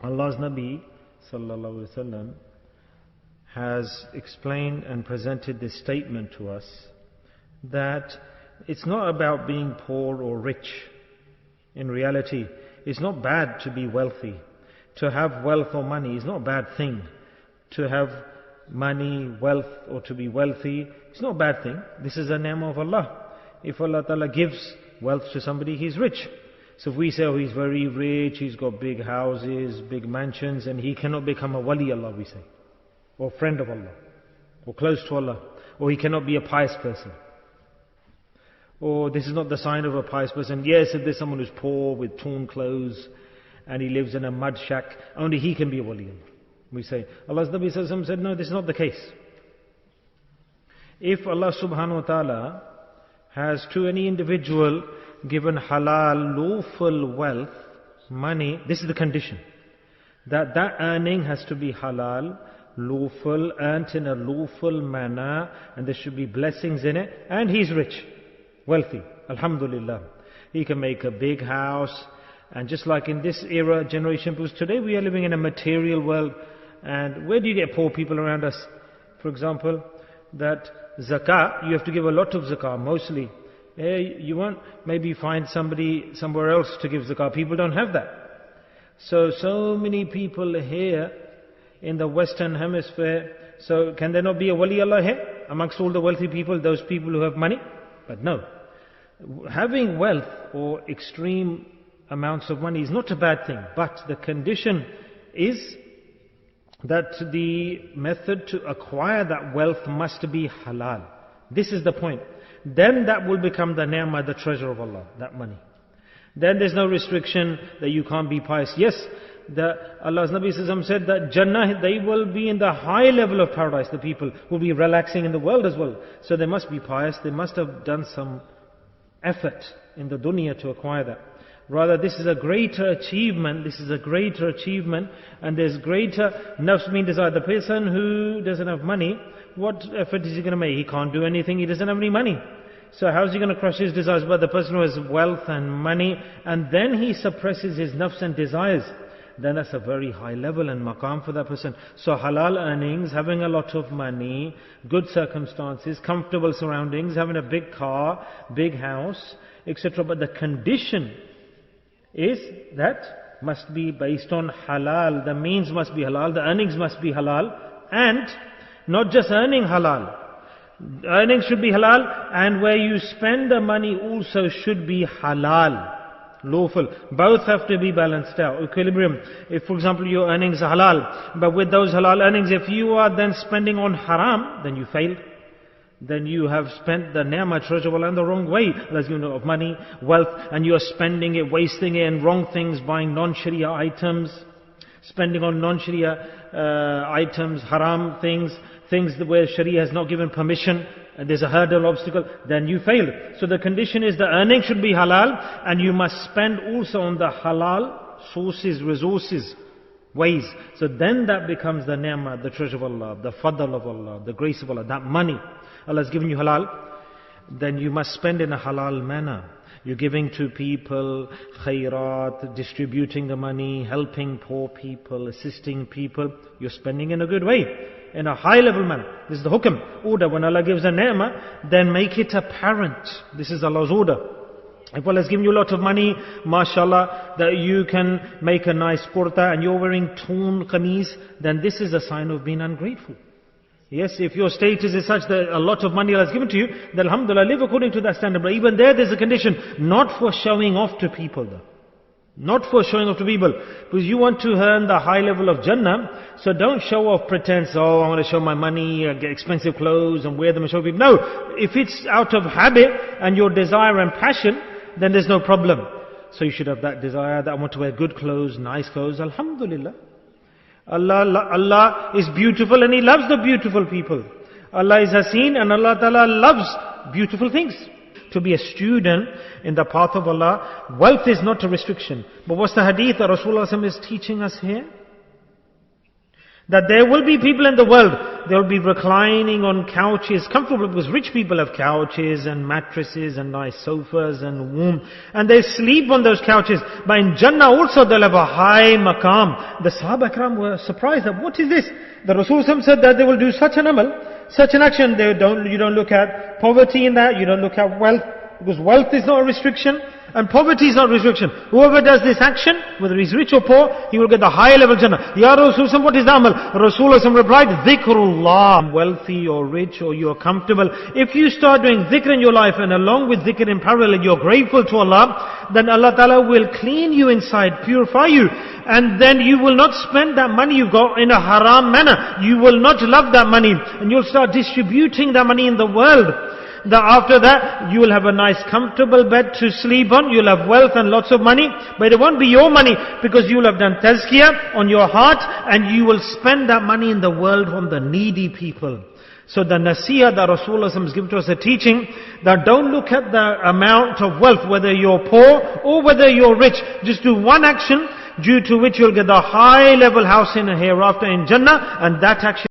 Allah's Nabi sallallahu alaihi wasallam has explained and presented this statement to us that it's not about being poor or rich. In reality, it's not bad to be wealthy. To have wealth or money is not a bad thing. To have money, wealth, or to be wealthy, it's not a bad thing. This is a ni'mah of Allah. If Allah Ta'ala gives wealth to somebody, he's rich. So if we say, oh, he's very rich, he's got big houses, big mansions, and he cannot become a wali Allah, we say, or friend of Allah, or close to Allah, or he cannot be a pious person. Or this is not the sign of a pious person. Yes, if there's someone who's poor with torn clothes and he lives in a mud shack, only he can be a wali Allah. We say, Allah's Nabi said, no, this is not the case. If Allah subhanahu wa ta'ala has to any individual given halal, lawful wealth, money, this is the condition. That earning has to be halal, lawful, earned in a lawful manner, and there should be blessings in it, and he's rich, wealthy, alhamdulillah. He can make a big house, and just like in this era, generation, because today we are living in a material world, and where do you get poor people around us? For example, that zakah, you have to give a lot of zakah, mostly. You won't maybe find somebody somewhere else to give zakah. People don't have that. So many people here in the Western Hemisphere, so can there not be a wali Allah here amongst all the wealthy people, those people who have money? But no. Having wealth or extreme amounts of money is not a bad thing, but the condition is that the method to acquire that wealth must be halal. This is the point. Then that will become the ni'mah, the treasure of Allah, that money. Then there's no restriction that you can't be pious. Yes, Allah's Nabi said that Jannah, they will be in the high level of paradise. The people will be relaxing in the world as well. So they must be pious. They must have done some effort in the dunya to acquire that. Rather, this is a greater achievement. This is a greater achievement, and there's greater nafs desire. The person who doesn't have money, what effort is he going to make? He can't do anything. He doesn't have any money. So how is he going to crush his desires? But the person who has wealth and money, and then he suppresses his nafs and desires, then that's a very high level and maqam for that person. So halal earnings, having a lot of money, good circumstances, comfortable surroundings, having a big car, big house, etc. But the condition is that must be based on halal. The means must be halal, the earnings must be halal, and not just earning halal. Earnings should be halal, and where you spend the money also should be halal, lawful. Both have to be balanced out, equilibrium. If, for example, your earnings are halal, but with those halal earnings, if you are then spending on haram, then you failed. Then you have spent the ni'mah, treasure of Allah, in the wrong way. Allah's given you of money, wealth, and you are spending it, wasting it in wrong things, buying non-Sharia items, spending on non-Sharia items, haram things where Sharia has not given permission, and there's a hurdle, obstacle, then you fail. So the condition is the earning should be halal, and you must spend also on the halal sources, resources, ways. So then that becomes the ni'mah, the treasure of Allah, the fadl of Allah, the grace of Allah, that money. Allah has given you halal, then you must spend in a halal manner. You're giving to people, khairat, distributing the money, helping poor people, assisting people. You're spending in a good way, in a high level manner. This is the hukm, order. When Allah gives a ni'mah, then make it apparent. This is Allah's order. If Allah has given you a lot of money, mashallah, that you can make a nice kurta and you're wearing torn qameez, then this is a sign of being ungrateful. Yes, if your status is such that a lot of money Allah has given to you, then alhamdulillah, live according to that standard. But even there's a condition, not for showing off to people though. Not for showing off to people. Because you want to earn the high level of Jannah, so don't show off pretense, oh, I want to show my money, get expensive clothes and wear them and show people. No, if it's out of habit and your desire and passion, then there's no problem. So you should have that desire, that I want to wear good clothes, nice clothes, alhamdulillah. Allah is beautiful and He loves the beautiful people. Allah is Haseen and Allah Ta'ala loves beautiful things. To be a student in the path of Allah, wealth is not a restriction. But what's the hadith that Rasulullah is teaching us here? That there will be people in the world, they will be reclining on couches, comfortable, because rich people have couches and mattresses and nice sofas and warm, and they sleep on those couches. But in Jannah also they'll have a high maqam. The Sahaba Ikram were surprised that what is this? The Rasul said that they will do such an amal, such an action. You don't look at poverty in that, you don't look at wealth, because wealth is not a restriction. And poverty is not restriction. Whoever does this action, whether he's rich or poor, he will get the high level Jannah. Ya Rasulullah, what is the amal? Rasulullah replied, Dhikrullah. Wealthy or rich or you're comfortable. If you start doing dhikr in your life, and along with dhikr in parallel, you're grateful to Allah, then Allah Ta'ala will clean you inside, purify you. And then you will not spend that money you got in a haram manner. You will not love that money. And you'll start distributing that money in the world. That after that, you will have a nice comfortable bed to sleep on, you'll have wealth and lots of money, but it won't be your money, because you will have done tazkiyah on your heart, and you will spend that money in the world on the needy people. So the nasiyah that Rasulullah has given to us, a teaching, that don't look at the amount of wealth, whether you're poor or whether you're rich. Just do one action, due to which you'll get the high level house in the hereafter in Jannah, and that action